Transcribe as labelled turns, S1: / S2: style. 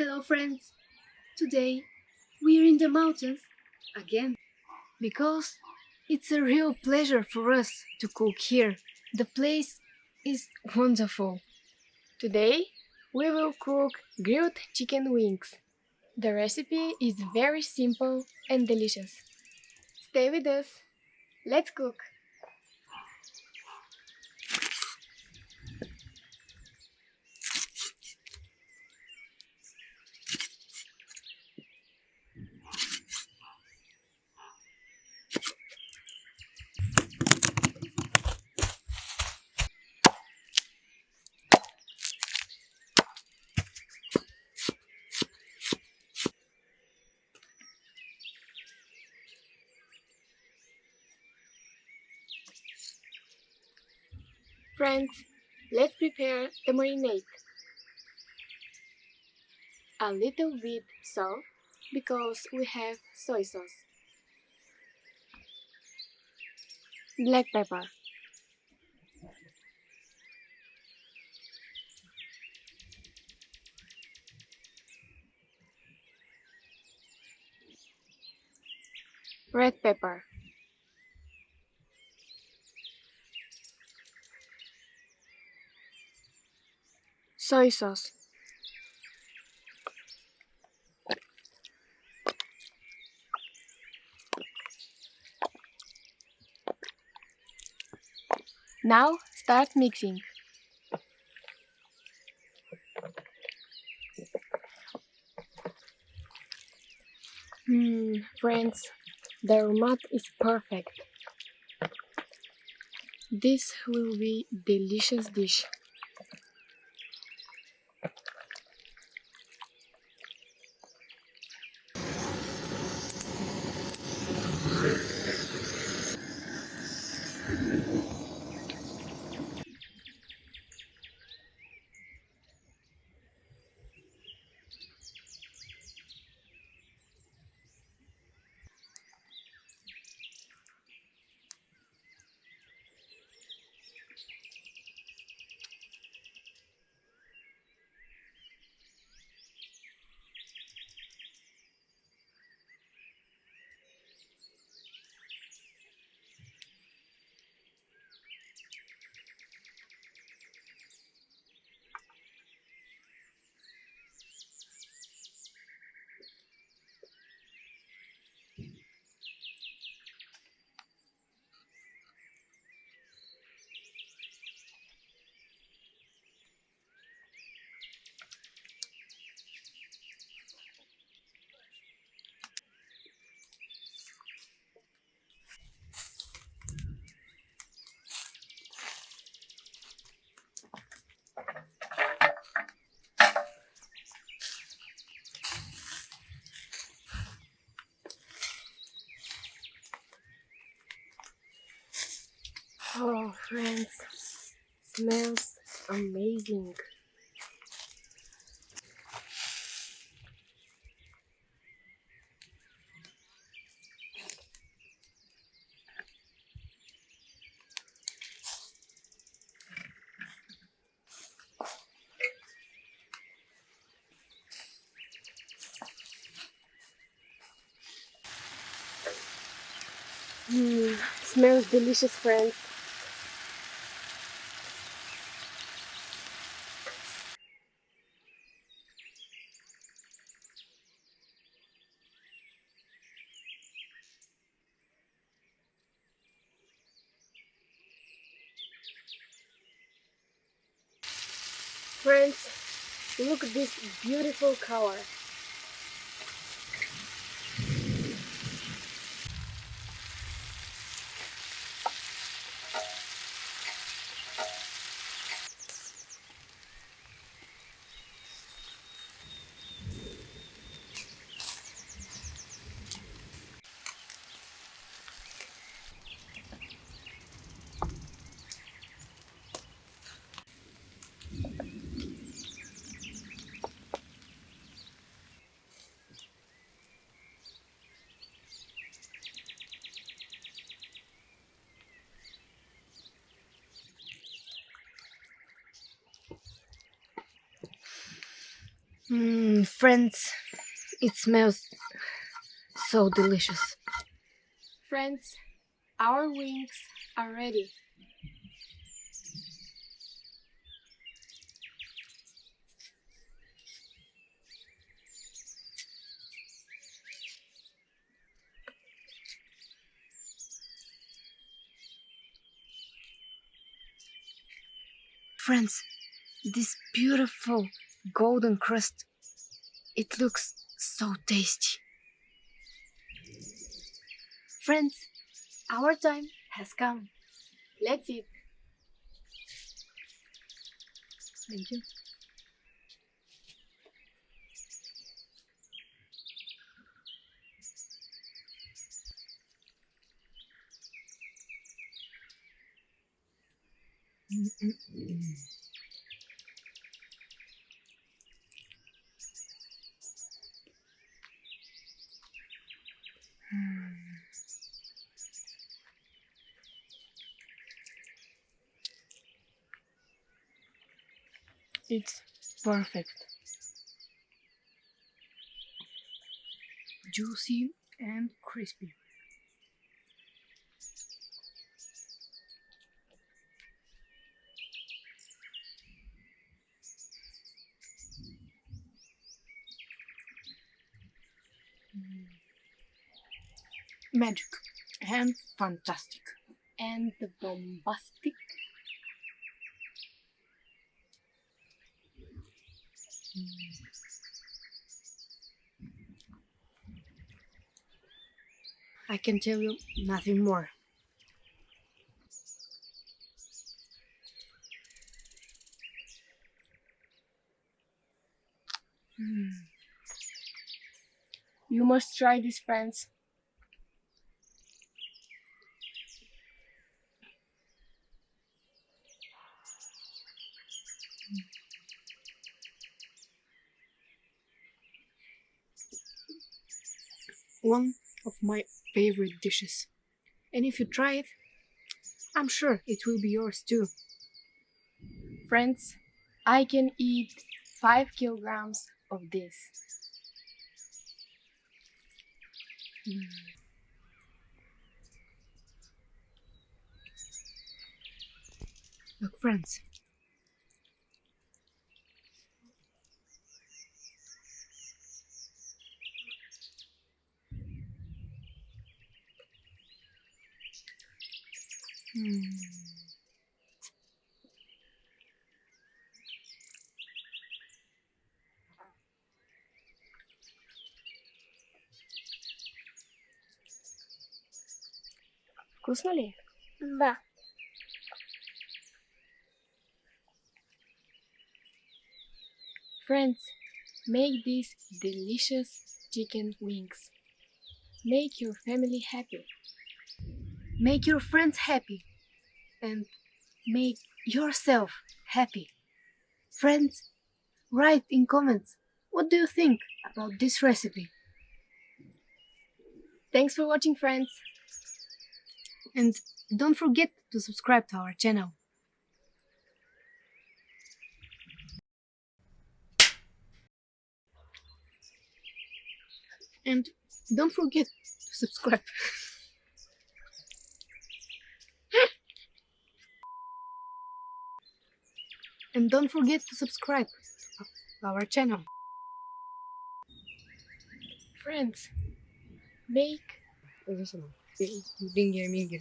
S1: Hello, friends. Today we're in the mountains again because it's a real pleasure for us to cook here. The place is wonderful.
S2: Today, we will cook grilled chicken wings. The recipe is very simple and delicious. Stay with us. Let's cook. Friends, let's prepare the marinade. A little bit salt because we have soy sauce. Black pepper. Red pepper. Soy sauce. Now start mixing. Friends, the aroma is perfect. This will be delicious dish. Oh, friends, smells amazing. Smells delicious, friends. Friends, look at this beautiful color.
S1: Friends, it smells so delicious.
S2: Friends, our wings are ready.
S1: Friends, this beautiful golden crust, it looks so tasty.
S2: Friends, our time has come. Let's eat.
S1: Thank you. It's perfect. Juicy and crispy. Magic and fantastic.
S2: And the bombastic.
S1: I can tell you nothing more.
S2: You must try this, friends.
S1: One of my favorite dishes. And if you try it, I'm sure it will be yours too.
S2: Friends, I can eat 5 kilograms of this.
S1: Look, friends.
S2: Вкусно ли?
S3: Да.
S2: Friends, make these delicious chicken wings. Make your family happy.
S1: Make your friends happy and make yourself happy. Friends, write in comments what do you think about this recipe.
S2: Thanks for watching, friends.
S1: And don't forget to subscribe to our channel. And don't forget to subscribe. And don't forget to subscribe to our channel.
S2: Friends, make
S1: Bingir mingir